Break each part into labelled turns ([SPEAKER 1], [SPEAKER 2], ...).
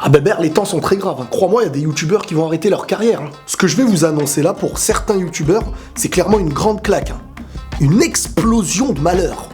[SPEAKER 1] Ah Bébert, les temps sont très graves. Crois-moi, il y a des youtubeurs qui vont arrêter leur carrière. Ce que je vais vous annoncer là, pour certains youtubeurs, c'est clairement une grande claque. Une explosion de malheur.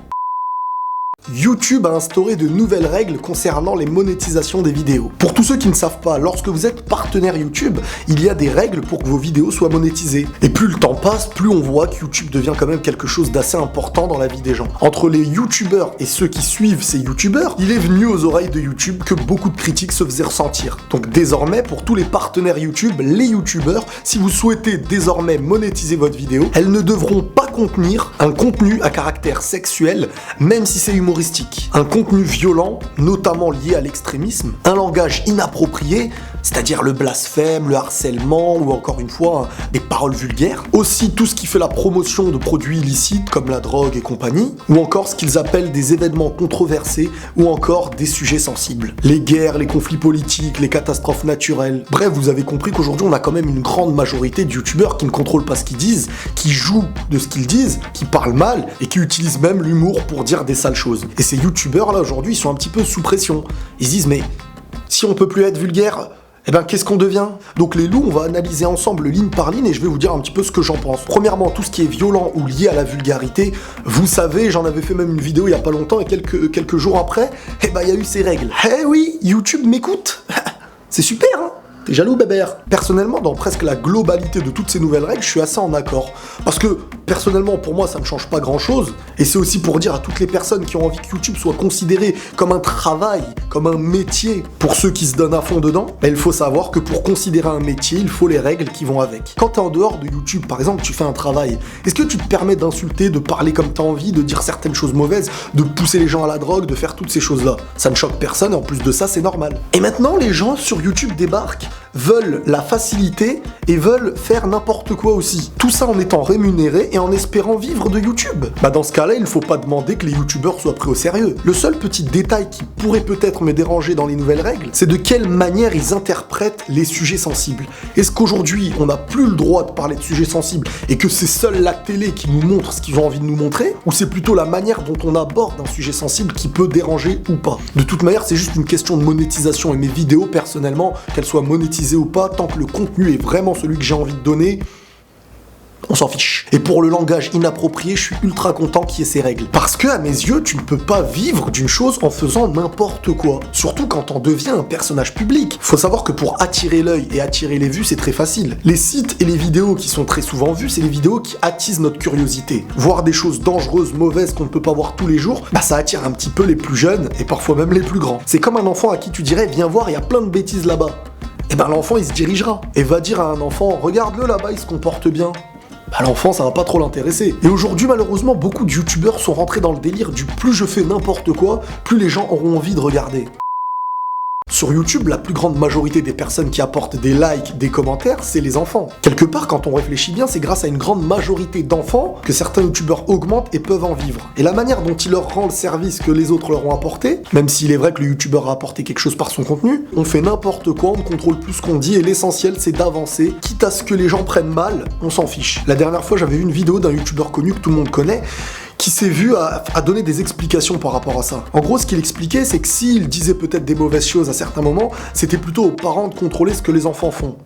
[SPEAKER 1] YouTube a instauré de nouvelles règles concernant les monétisations des vidéos. Pour tous ceux qui ne savent pas, lorsque vous êtes partenaire YouTube, il y a des règles pour que vos vidéos soient monétisées. Et plus le temps passe, plus on voit que YouTube devient quand même quelque chose d'assez important dans la vie des gens. Entre les YouTubeurs et ceux qui suivent ces YouTubeurs, il est venu aux oreilles de YouTube que beaucoup de critiques se faisaient ressentir. Donc désormais, pour tous les partenaires YouTube, les YouTubeurs, si vous souhaitez désormais monétiser votre vidéo, elles ne devront pas contenir un contenu à caractère sexuel, même si c'est humoristique. Un contenu violent, notamment lié à l'extrémisme, un langage inapproprié, c'est-à-dire le blasphème, le harcèlement ou encore une fois des paroles vulgaires. Aussi tout ce qui fait la promotion de produits illicites comme la drogue et compagnie, ou encore ce qu'ils appellent des événements controversés ou encore des sujets sensibles. Les guerres, les conflits politiques, les catastrophes naturelles. Bref, vous avez compris qu'aujourd'hui on a quand même une grande majorité de youtubeurs qui ne contrôlent pas ce qu'ils disent, qui jouent de ce qu'ils disent, qui parlent mal et qui utilisent même l'humour pour dire des sales choses. Et ces youtubeurs là aujourd'hui ils sont un petit peu sous pression. Ils se disent mais si on peut plus être vulgaire, eh ben qu'est-ce qu'on devient? Donc les loups, on va analyser ensemble ligne par ligne et je vais vous dire un petit peu ce que j'en pense. Premièrement, tout ce qui est violent ou lié à la vulgarité, vous savez, j'en avais fait même une vidéo il y a pas longtemps et quelques jours après, eh ben il y a eu ces règles. Eh oui, YouTube m'écoute. C'est super hein. T'es jaloux Bébert? Personnellement, dans presque la globalité de toutes ces nouvelles règles, je suis assez en accord. Parce que, personnellement, pour moi, ça ne change pas grand-chose. Et c'est aussi pour dire à toutes les personnes qui ont envie que YouTube soit considéré comme un travail, comme un métier, pour ceux qui se donnent à fond dedans, mais il faut savoir que pour considérer un métier, il faut les règles qui vont avec. Quand t'es en dehors de YouTube, par exemple, tu fais un travail, est-ce que tu te permets d'insulter, de parler comme t'as envie, de dire certaines choses mauvaises, de pousser les gens à la drogue, de faire toutes ces choses-là? Ça ne choque personne et en plus de ça, c'est normal. Et maintenant, les gens sur YouTube débarquent, veulent la facilité et veulent faire n'importe quoi aussi. Tout ça en étant rémunéré et en espérant vivre de YouTube. Bah dans ce cas-là, il faut pas demander que les youtubeurs soient pris au sérieux. Le seul petit détail qui pourrait peut-être me déranger dans les nouvelles règles, c'est de quelle manière ils interprètent les sujets sensibles. Est-ce qu'aujourd'hui, on n'a plus le droit de parler de sujets sensibles et que c'est seule la télé qui nous montre ce qu'ils ont envie de nous montrer, ou c'est plutôt la manière dont on aborde un sujet sensible qui peut déranger ou pas? De toute manière, c'est juste une question de monétisation et mes vidéos, personnellement, qu'elles soient monétisées ou pas, tant que le contenu est vraiment celui que j'ai envie de donner, on s'en fiche. Et pour le langage inapproprié, je suis ultra content qu'il y ait ces règles. Parce que, à mes yeux, tu ne peux pas vivre d'une chose en faisant n'importe quoi. Surtout quand on devient un personnage public. Faut savoir que pour attirer l'œil et attirer les vues, c'est très facile. Les sites et les vidéos qui sont très souvent vues, c'est les vidéos qui attisent notre curiosité. Voir des choses dangereuses, mauvaises qu'on ne peut pas voir tous les jours, bah ça attire un petit peu les plus jeunes et parfois même les plus grands. C'est comme un enfant à qui tu dirais, viens voir, il y a plein de bêtises là-bas. Et ben l'enfant il se dirigera et va dire à un enfant, regarde-le là-bas, il se comporte bien. Bah l'enfant ça va pas trop l'intéresser. Et aujourd'hui malheureusement beaucoup de youtubeurs sont rentrés dans le délire du plus je fais n'importe quoi, plus les gens auront envie de regarder. Sur YouTube, la plus grande majorité des personnes qui apportent des likes, des commentaires, c'est les enfants. Quelque part, quand on réfléchit bien, c'est grâce à une grande majorité d'enfants que certains youtubeurs augmentent et peuvent en vivre. Et la manière dont il leur rend le service que les autres leur ont apporté, même s'il est vrai que le youtubeur a apporté quelque chose par son contenu, on fait n'importe quoi, on ne contrôle plus ce qu'on dit et l'essentiel c'est d'avancer. Quitte à ce que les gens prennent mal, on s'en fiche. La dernière fois, j'avais vu une vidéo d'un youtubeur connu que tout le monde connaît, qui s'est vu à donner des explications par rapport à ça. En gros, ce qu'il expliquait, c'est que s'il disait peut-être des mauvaises choses à certains moments, c'était plutôt aux parents de contrôler ce que les enfants font.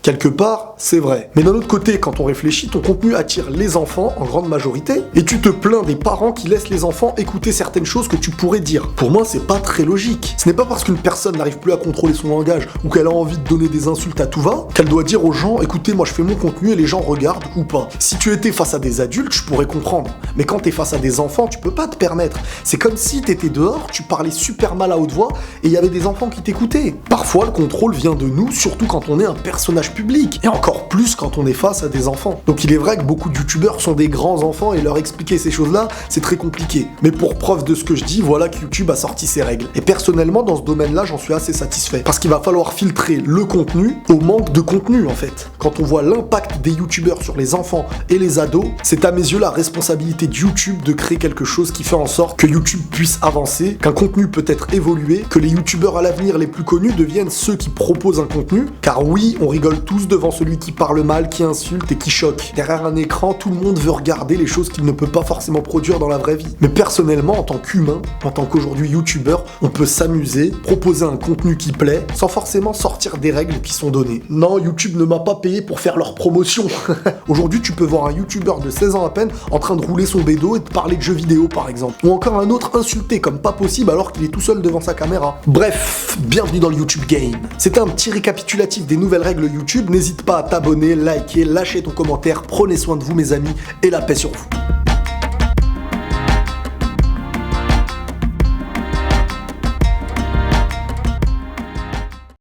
[SPEAKER 1] Quelque part, c'est vrai. Mais d'un autre côté, quand on réfléchit, ton contenu attire les enfants en grande majorité, et tu te plains des parents qui laissent les enfants écouter certaines choses que tu pourrais dire. Pour moi, c'est pas très logique. Ce n'est pas parce qu'une personne n'arrive plus à contrôler son langage ou qu'elle a envie de donner des insultes à tout va, qu'elle doit dire aux gens, écoutez, moi je fais mon contenu et les gens regardent ou pas. Si tu étais face à des adultes, je pourrais comprendre. Mais quand t'es face à des enfants, tu peux pas te permettre. C'est comme si t'étais dehors, tu parlais super mal à haute voix et il y avait des enfants qui t'écoutaient. Parfois, le contrôle vient de nous, surtout quand on est un personnage public, et encore plus quand on est face à des enfants. Donc il est vrai que beaucoup de youtubeurs sont des grands enfants et leur expliquer ces choses-là, c'est très compliqué. Mais pour preuve de ce que je dis, voilà que YouTube a sorti ses règles. Et personnellement, dans ce domaine-là, j'en suis assez satisfait. Parce qu'il va falloir filtrer le contenu au manque de contenu, en fait. Quand on voit l'impact des youtubeurs sur les enfants et les ados, c'est à mes yeux la responsabilité de YouTube de créer quelque chose qui fait en sorte que YouTube puisse avancer, qu'un contenu peut être évolué, que les youtubeurs à l'avenir les plus connus deviennent ceux qui proposent un contenu. Car oui, on rigole rigolent tous devant celui qui parle mal, qui insulte et qui choque. Derrière un écran, tout le monde veut regarder les choses qu'il ne peut pas forcément produire dans la vraie vie. Mais personnellement, en tant qu'humain, en tant qu'aujourd'hui youtubeur, on peut s'amuser, proposer un contenu qui plaît, sans forcément sortir des règles qui sont données. Non, YouTube ne m'a pas payé pour faire leur promotion. Aujourd'hui, tu peux voir un youtubeur de 16 ans à peine en train de rouler son bédo et de parler de jeux vidéo par exemple. Ou encore un autre insulté comme pas possible alors qu'il est tout seul devant sa caméra. Bref, bienvenue dans le YouTube Game. C'était un petit récapitulatif des nouvelles règles YouTube. N'hésite pas à t'abonner, liker, lâcher ton commentaire. Prenez soin de vous mes amis et la paix sur vous.